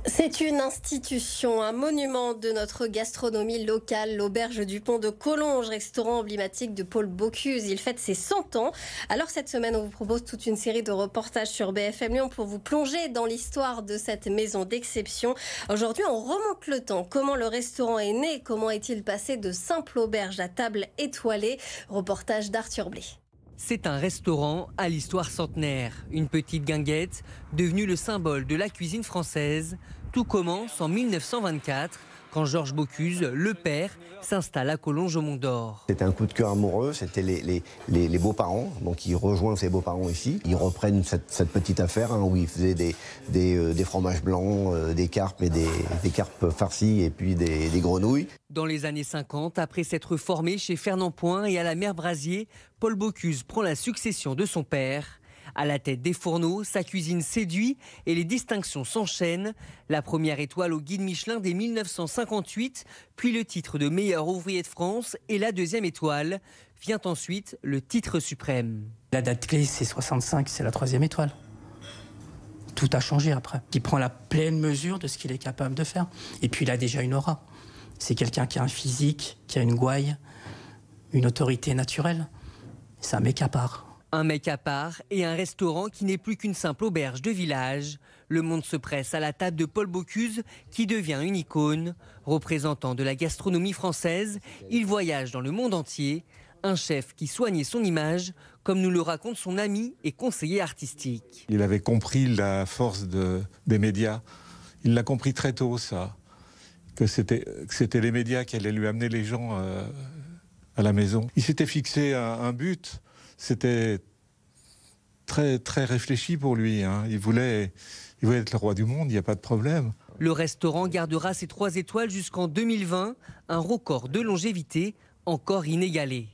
C'est une institution, un monument de notre gastronomie locale, l'auberge du Pont de Collonges, restaurant emblématique de Paul Bocuse. Il fête ses 100 ans. Alors cette semaine, on vous propose toute une série de reportages sur BFM Lyon pour vous plonger dans l'histoire de cette maison d'exception. Aujourd'hui, on remonte le temps. Comment le restaurant est né? Comment est-il passé de simple auberge à table étoilée? Reportage d'Arthur Blé. C'est un restaurant à l'histoire centenaire. Une petite guinguette devenue le symbole de la cuisine française. Tout commence en 1924 quand Georges Bocuse, le père, s'installe à Collonges au Mont d'Or. C'était un coup de cœur amoureux, c'était les beaux-parents. Donc ils rejoignent ses beaux-parents ici. Ils reprennent cette petite affaire où ils faisaient des fromages blancs, des carpes et des carpes farcies et puis des grenouilles. Dans les années 50, après s'être formé chez Fernand Point et à la Mère Brasier, Paul Bocuse prend la succession de son père. À la tête des fourneaux, sa cuisine séduit et les distinctions s'enchaînent. La première étoile au guide Michelin dès 1958, puis le titre de meilleur ouvrier de France et la deuxième étoile. Vient ensuite le titre suprême. La date clé, c'est 65, c'est la troisième étoile. Tout a changé après. Il prend la pleine mesure de ce qu'il est capable de faire. Et puis il a déjà une aura. C'est quelqu'un qui a un physique, qui a une gouaille, une autorité naturelle. C'est un mec à part. Un mec à part et un restaurant qui n'est plus qu'une simple auberge de village. Le monde se presse à la table de Paul Bocuse qui devient une icône. Représentant de la gastronomie française, il voyage dans le monde entier. Un chef qui soignait son image, comme nous le raconte son ami et conseiller artistique. Il avait compris la force des médias. Il l'a compris très tôt, ça. Que c'était les médias qui allaient lui amener les gens à la maison. Il s'était fixé un but. C'était très, très réfléchi pour lui. Il voulait être le roi du monde, il n'y a pas de problème. Le restaurant gardera ses 3 étoiles jusqu'en 2020, un record de longévité encore inégalé.